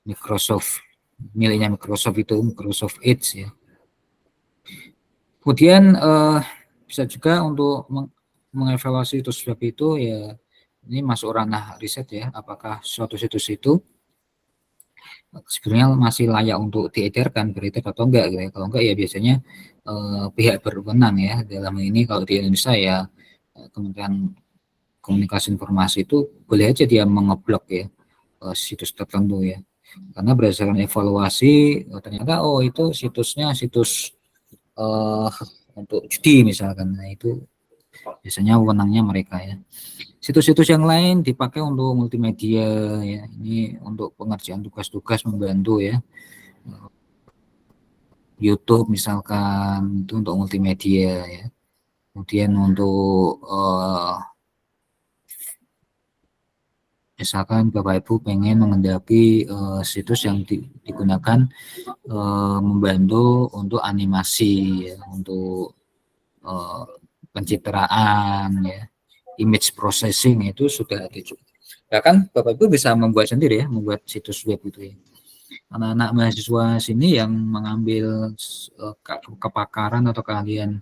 Microsoft, miliknya Microsoft itu Microsoft Edge ya. Kemudian bisa juga untuk mengevaluasi situs web itu ya ini masuk ranah riset ya, apakah suatu situs itu sebenarnya masih layak untuk diedarkan berita atau enggak gitu ya. Kalau enggak ya biasanya pihak berwenang ya, dalam ini kalau di Indonesia ya Kementerian Komunikasi Informasi itu boleh aja dia mengeblok ya situs tertentu ya, karena berdasarkan evaluasi ternyata itu situsnya situs untuk judi misalkan. Nah itu biasanya wewenangnya mereka ya. Situs-situs yang lain dipakai untuk multimedia ya, ini untuk pengerjaan tugas-tugas membantu ya. YouTube misalkan itu untuk multimedia ya. Kemudian untuk misalkan Bapak Ibu pengen mengendaki situs yang digunakan membantu untuk animasi ya, untuk pencitraan ya, image processing itu sudah ada juga. Bahkan Bapak Ibu bisa membuat sendiri ya, membuat situs web itu ya. Anak-anak mahasiswa sini yang mengambil kepakaran atau keahlian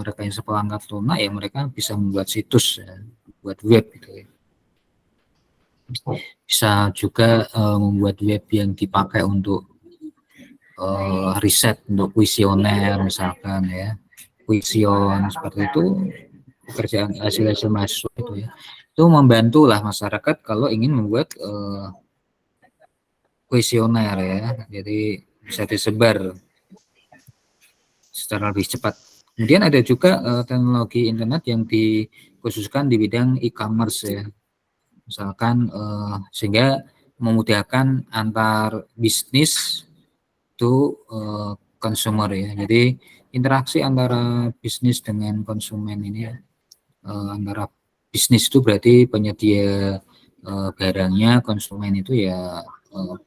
rekayasa perangkat lunak ya mereka bisa membuat situs ya, buat web gitu ya. Bisa juga membuat web yang dipakai untuk riset, untuk kuesioner misalkan ya, kuesion seperti itu pekerjaan hasil mahasiswa itu ya. Itu membantulah masyarakat kalau ingin membuat kuesioner ya. Jadi bisa disebar secara lebih cepat. Kemudian ada juga teknologi internet yang dikhususkan di bidang e-commerce ya. Misalkan sehingga memudahkan antar bisnis to consumer ya. Jadi interaksi antara bisnis dengan konsumen ini ya. Antara bisnis itu berarti penyedia barangnya, konsumen itu ya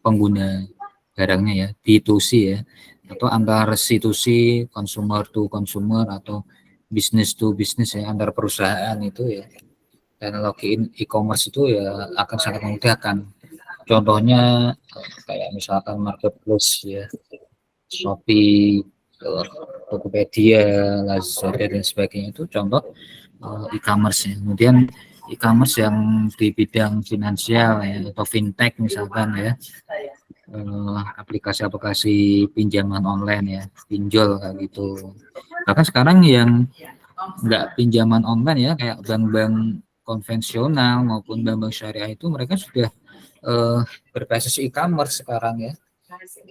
pengguna barangnya ya, B2C ya, atau antar institusi consumer to consumer atau business to business ya, antar perusahaan itu ya. Teknologi e-commerce itu ya akan sangat memudahkan. Contohnya kayak misalkan marketplace ya, Shopee, Tokopedia, Lazada dan sebagainya itu contoh e-commerce ya. Kemudian e-commerce yang di bidang finansial ya, atau fintech misalkan ya, aplikasi-aplikasi pinjaman online ya, pinjol kayak gitu. Bahkan sekarang yang nggak pinjaman online ya, kayak bank-bank konvensional maupun bank-bank syariah itu mereka sudah berbasis e-commerce sekarang ya.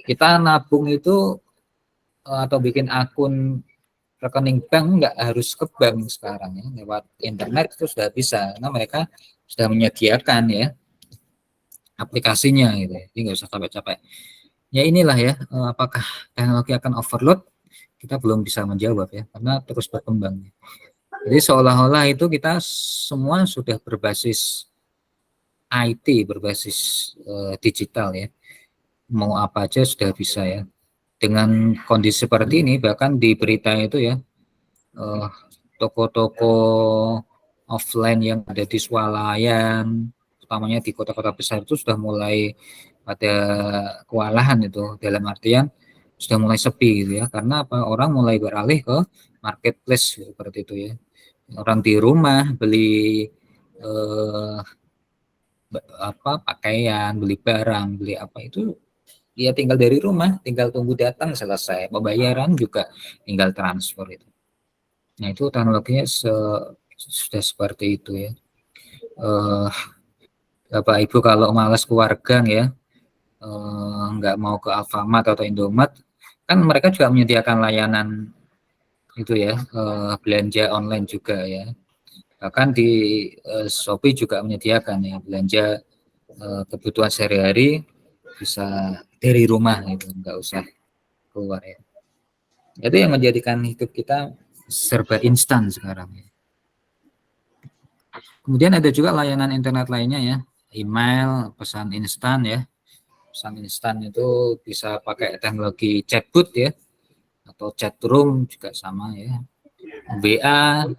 Kita nabung itu atau bikin akun rekening bank nggak harus ke bank sekarang ya, lewat internet itu sudah bisa, karena mereka sudah menyediakan ya aplikasinya gitu, jadi nggak usah capek-capek. Ya inilah ya, apakah teknologi akan overload? Kita belum bisa menjawab ya, karena terus berkembang. Jadi seolah-olah itu kita semua sudah berbasis IT, berbasis digital ya, mau apa aja sudah bisa ya. Dengan kondisi seperti ini, bahkan di berita itu ya, toko-toko offline yang ada di swalayan, utamanya di kota-kota besar itu sudah mulai ada kewalahan itu, dalam artian sudah mulai sepi gitu ya, karena apa, orang mulai beralih ke marketplace seperti itu ya. Orang di rumah beli pakaian, beli barang, beli apa itu dia tinggal dari rumah, tinggal tunggu datang selesai. Pembayaran juga tinggal transfer itu. Nah itu teknologinya sudah seperti itu ya. Bapak Ibu kalau malas keluar gang ya, nggak mau ke Alfamart atau Indomaret, kan mereka juga menyediakan layanan itu ya, belanja online juga ya. Bahkan di Shopee juga menyediakan ya belanja kebutuhan sehari-hari bisa dari rumah itu, nggak usah keluar ya. Itu yang menjadikan hidup kita serba instan sekarang ya. Kemudian ada juga layanan internet lainnya ya, email, pesan instan ya. Pesan instan itu bisa pakai teknologi chatbot ya, atau chat room juga sama ya. WA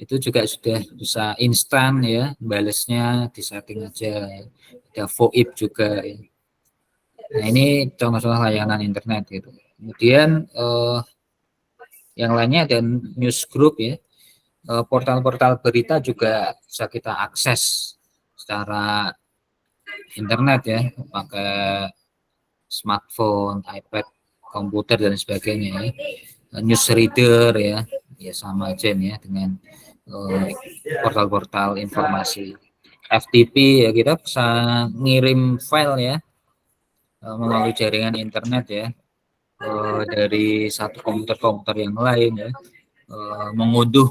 itu juga sudah bisa instan ya, balesnya di setting aja ya. Ada VoIP juga ya. Nah ini contoh-contoh layanan internet gitu. Kemudian yang lainnya ada news group ya, portal-portal berita juga bisa kita akses secara internet ya, pakai smartphone, iPad, komputer dan sebagainya ya. News reader ya, ya sama aja ya dengan portal-portal informasi. FTP ya, kita bisa ngirim file ya melalui jaringan internet ya, dari satu komputer yang lain ya, mengunduh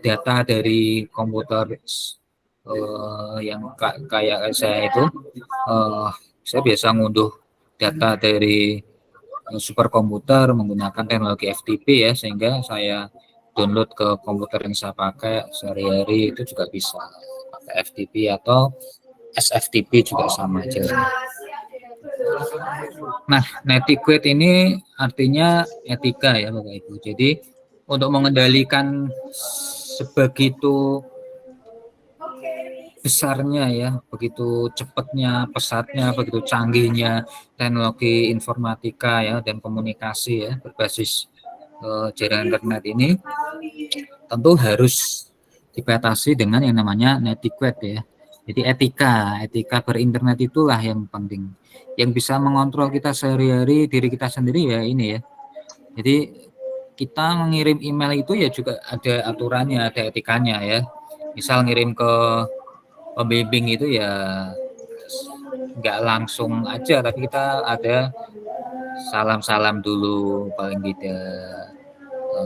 data dari komputer yang kayak saya itu, saya biasa ngunduh data dari superkomputer menggunakan teknologi FTP ya, sehingga saya download ke komputer yang saya pakai sehari-hari itu juga bisa pakai FTP atau SFTP juga sama aja. Nah, netiquette ini artinya etika ya Bapak Ibu. Jadi untuk mengendalikan sebegitu besarnya ya, begitu cepatnya, pesatnya, begitu canggihnya teknologi informatika ya dan komunikasi ya berbasis jaringan internet ini, tentu harus dibatasi dengan yang namanya netiquette ya. Jadi etika berinternet itulah yang penting. Yang bisa mengontrol kita sehari-hari, diri kita sendiri ya ini ya. Jadi kita mengirim email itu ya juga ada aturannya, ada etikanya ya. Misal ngirim ke pembimbing itu ya nggak langsung aja, tapi kita ada salam-salam dulu paling tidak.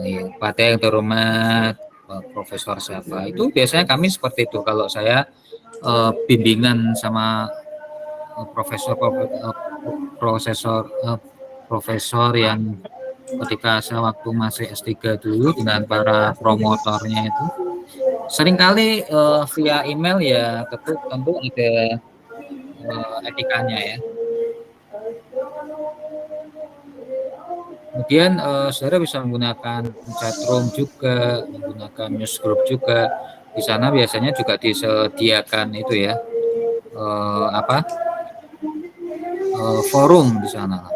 Ya, pada yang terhormat Profesor siapa. Itu biasanya kami seperti itu. Kalau saya bimbingan sama profesor yang ketika saya waktu masih S3 dulu dengan para promotornya itu seringkali via email ya tentu ada etikanya ya. Kemudian saudara bisa menggunakan chatroom juga, menggunakan newsgroup juga. Di sana biasanya juga disediakan itu ya forum di sana.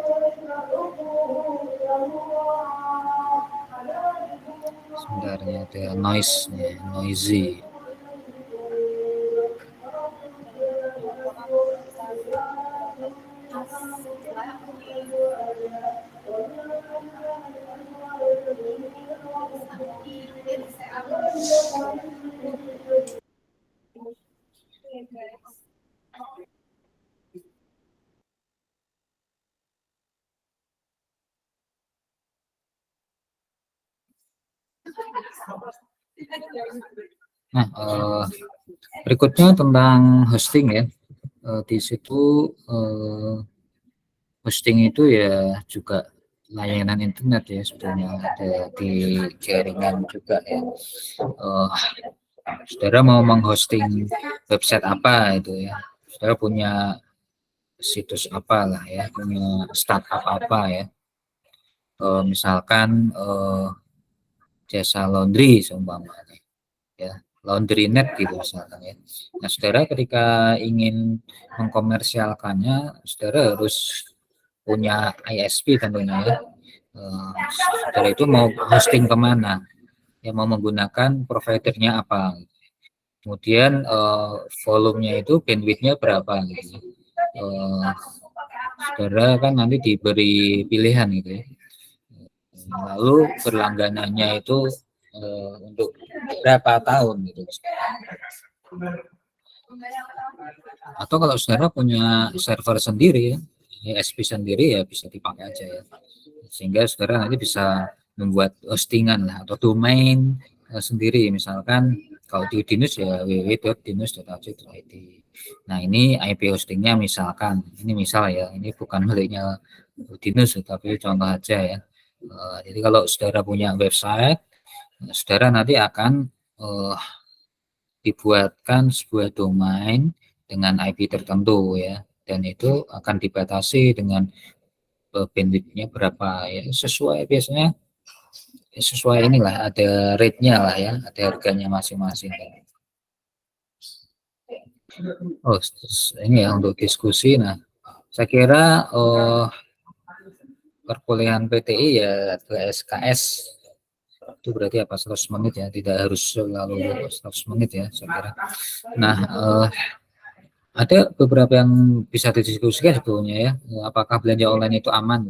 Sebenarnya ada noisy. Nah, berikutnya tentang hosting ya. Di situ hosting itu ya juga layanan internet ya, sebetulnya ada di jaringan juga ya. Saudara mau menghosting website apa itu ya, saudara punya situs apa lah ya, punya startup apa ya, misalkan jasa laundry seumpamanya ya, laundrynet gitu misalkan ya. Nah, saudara ketika ingin mengkomersialkannya, saudara harus punya ISP tentunya ya. Saudara itu mau hosting kemana, ya mau menggunakan providernya apa, kemudian volumenya itu bandwidthnya berapa gitu. Saudara kan nanti diberi pilihan gitu ya. Lalu berlangganannya itu untuk berapa tahun gitu. Atau kalau saudara punya server sendiri ya, ISP sendiri ya bisa dipakai aja ya. Sehingga saudara nanti bisa membuat hostingan lah atau domain sendiri, misalkan kalau di Dinus ya www.dinus.ac.id. Nah, ini IP hostingnya misalkan, ini misal ya, ini bukan miliknya Dinus tapi contoh aja ya. Jadi kalau saudara punya website, saudara nanti akan dibuatkan sebuah domain dengan IP tertentu ya, dan itu akan dibatasi dengan bandwidthnya berapa ya, biasanya sesuai inilah, ada rate-nya lah ya, ada harganya masing-masing. Oh, ini ya untuk diskusi. Nah, saya kira perkuliahan PTI ya SKS itu berarti apa, 100 menit ya, tidak harus selalu 100 menit ya saya kira. Nah, ada beberapa yang bisa didiskusikan sebetulnya ya, apakah belanja online itu aman,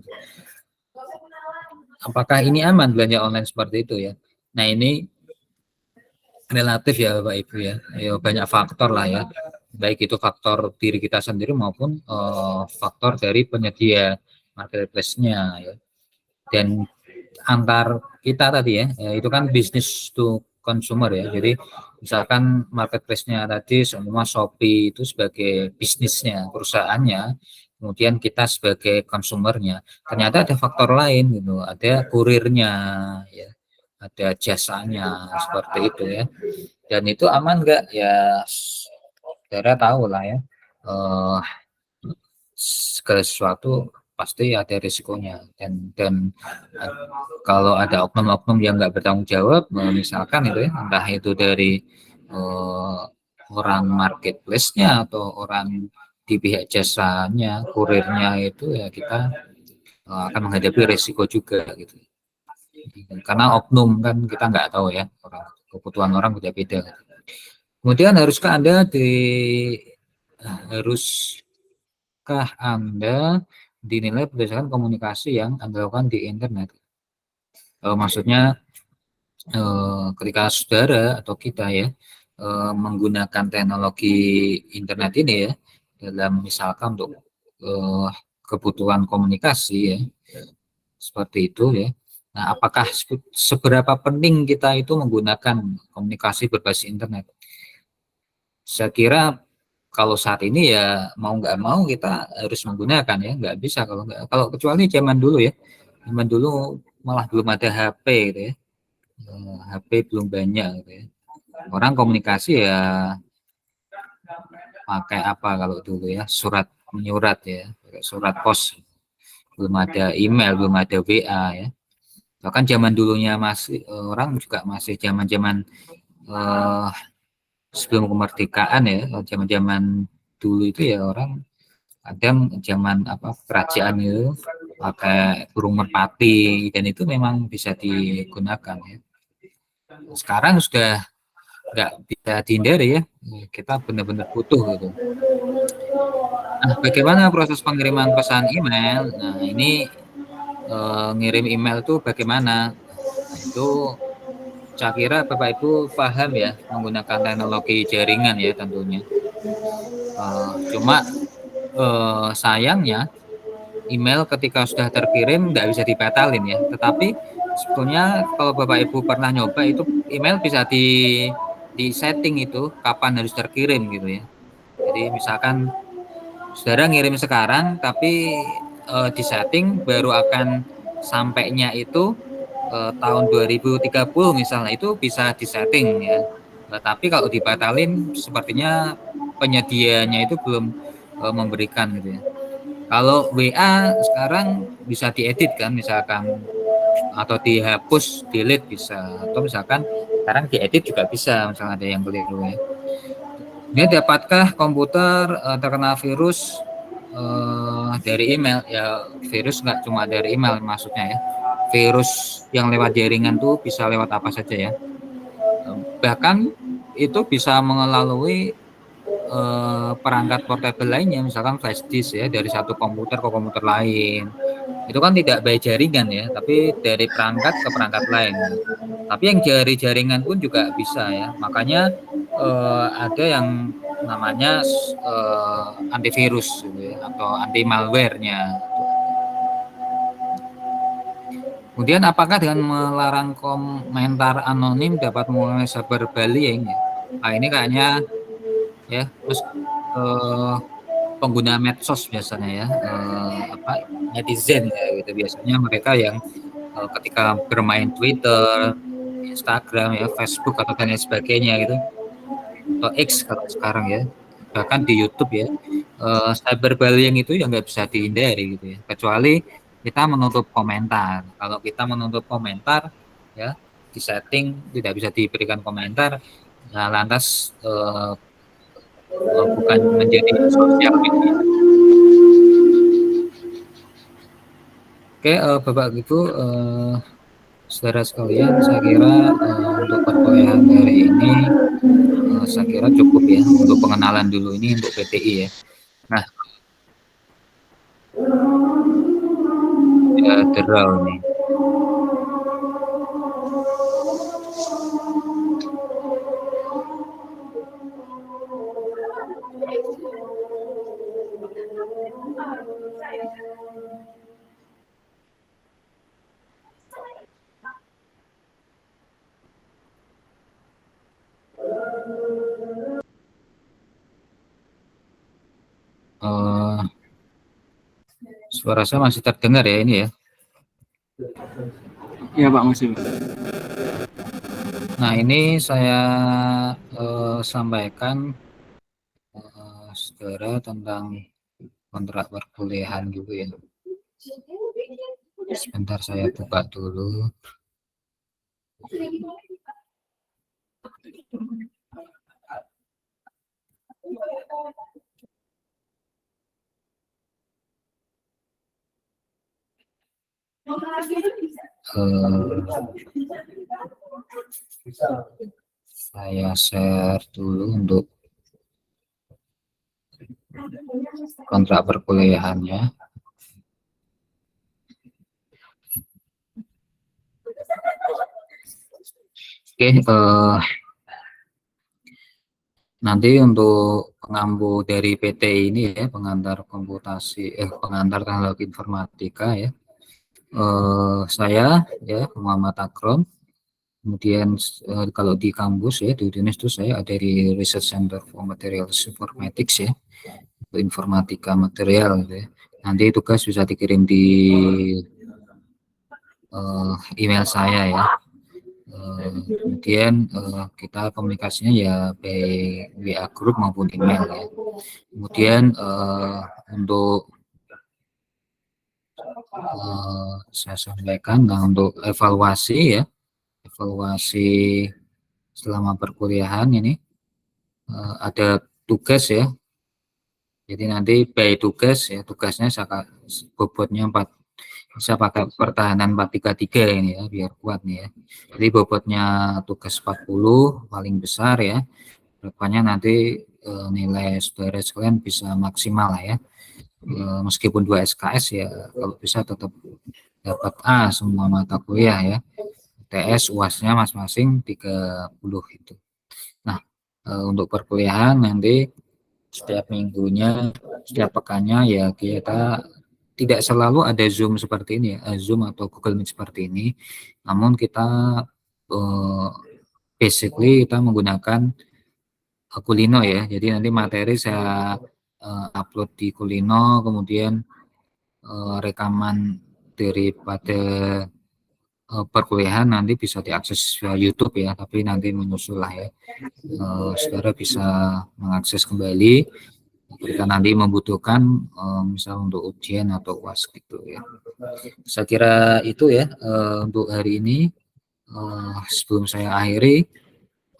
apakah ini aman belanja online seperti itu ya. Nah, ini relatif ya Bapak Ibu ya, banyak faktor lah ya, baik itu faktor diri kita sendiri maupun faktor dari penyedia marketplace-nya ya. Dan antar kita tadi ya, itu kan bisnis to consumer ya, jadi misalkan marketplace-nya tadi semua Shopee itu sebagai bisnisnya, perusahaannya, kemudian kita sebagai konsumernya, ternyata ada faktor lain gitu, ada kurirnya ya, ada jasanya seperti itu ya. Dan itu aman enggak ya, saudara tahu lah ya, segala sesuatu pasti ada risikonya, dan kalau ada oknum-oknum yang nggak bertanggung jawab, misalkan itu ya, entah itu dari orang marketplace-nya atau orang di pihak jasanya, kurirnya, itu ya kita akan menghadapi risiko juga gitu, karena oknum kan kita nggak tahu ya, orang kebutuhan orang beda-beda. Kemudian haruskah Anda dinilai berdasarkan komunikasi yang Anda lakukan di internet? Maksudnya ketika saudara atau kita ya menggunakan teknologi internet ini ya dalam misalkan untuk kebutuhan komunikasi ya seperti itu ya. Nah, apakah seberapa penting kita itu menggunakan komunikasi berbasis internet? Saya kira kalau saat ini ya mau nggak mau kita harus menggunakan ya, nggak bisa kalau nggak, kalau kecuali zaman dulu ya, zaman dulu malah belum ada HP gitu ya. HP belum banyak gitu ya. Orang komunikasi ya pakai apa kalau dulu ya, surat menyurat ya, surat pos, belum ada email, belum ada WA ya. Bahkan zaman dulunya masih orang juga masih zaman-zaman eh, sebelum kemerdekaan ya, zaman-zaman dulu itu ya orang kadang zaman apa kerajaan itu pakai burung merpati dan itu memang bisa digunakan ya. Sekarang sudah nggak bisa dihindari ya, kita benar-benar butuh gitu. Nah, bagaimana proses pengiriman pesan email? Nah, ini ngirim email itu bagaimana? Nah, itu saya kira Bapak Ibu paham ya menggunakan teknologi jaringan ya tentunya. Cuma sayangnya email ketika sudah terkirim nggak bisa dibatalin ya. Tetapi sebetulnya kalau Bapak Ibu pernah nyoba itu email bisa di setting itu kapan harus terkirim gitu ya. Jadi misalkan saudara ngirim sekarang tapi di setting baru akan sampainya itu tahun 2030 misalnya itu bisa disetting ya. Tapi kalau dibatalin sepertinya penyedianya itu belum memberikan gitu ya. Kalau WA sekarang bisa diedit kan misalkan atau dihapus, delete bisa atau misalkan sekarang diedit juga bisa misalnya ada yang keliru ya. Ini dapatkah komputer terkena virus dari email? Ya virus nggak cuma dari email maksudnya ya. Virus yang lewat jaringan tuh bisa lewat apa saja ya. Bahkan itu bisa melalui perangkat portable lainnya, misalkan flash disk ya dari satu komputer ke komputer lain. Itu kan tidak by jaringan ya, tapi dari perangkat ke perangkat lain. Tapi yang dari jaringan pun juga bisa ya. Makanya ada yang namanya antivirus gitu ya, atau anti malware-nya. Kemudian apakah dengan melarang komentar anonim dapat mengurangi cyberbullying ya? Nah ini kayaknya ya terus pengguna medsos biasanya ya apa netizen ya gitu biasanya mereka yang ketika bermain Twitter, Instagram ya, Facebook atau dan lain sebagainya gitu atau X kalau sekarang ya bahkan di YouTube ya cyberbullying itu ya nggak bisa dihindari gitu ya kecuali kita menutup komentar. Kalau kita menutup komentar ya di setting tidak bisa diberikan komentar nah lantas bukan menjadi sosial media. Oke, Bapak Ibu, saudara sekalian, saya kira untuk perkuliahan hari ini saya kira cukup ya untuk pengenalan dulu ini untuk PTI ya. Nah, ya draw nih. Suara saya masih terdengar ya ini ya. Iya Pak, masih Pak. Nah ini saya sampaikan saudara tentang kontrak perkuliahan gitu ya. Sebentar saya buka dulu. Saya share dulu untuk kontrak perkuliahannya. Oke, nanti untuk pengampu dari PT ini ya, pengantar pengantar teknologi informatika ya. Saya ya Muhammad Akrom. Kemudian kalau di kampus ya di UNES itu saya ada di Research Center for Materials Informatics ya, informatika material gitu ya. Nanti tugas bisa dikirim di email saya ya. Kemudian kita komunikasinya ya baik WA group maupun email ya. Kemudian untuk saya sampaikan, nah untuk evaluasi ya, evaluasi selama perkuliahan ini ada tugas ya. Jadi nanti by tugas ya, tugasnya bobotnya 4, bisa pakai pertahanan 433 ini ya, biar kuat nih ya. Jadi bobotnya tugas 40 paling besar ya. Harapannya nanti nilai saudara sekalian bisa maksimal lah ya. Meskipun 2 SKS ya, kalau bisa tetap dapat A semua mata kuliah ya. TS UAS-nya masing-masing 30 itu. Nah, untuk perkuliahan nanti setiap minggunya, setiap pekannya ya kita tidak selalu ada Zoom seperti ini ya, Zoom atau Google Meet seperti ini. Namun kita basically kita menggunakan Kulino ya. Jadi nanti materi saya upload di Kulino, kemudian rekaman daripada perkuliahan nanti bisa diakses via YouTube ya, tapi nanti menyusul lah ya. Saudara bisa mengakses kembali jika nanti membutuhkan misal untuk ujian atau UAS gitu ya. Saya kira itu ya untuk hari ini. Sebelum saya akhiri,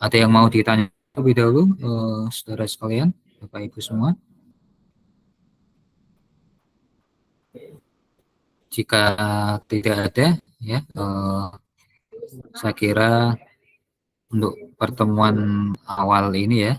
ada yang mau ditanya lebih dahulu saudara sekalian, Bapak Ibu semua? Jika tidak ada ya, saya kira untuk pertemuan awal ini ya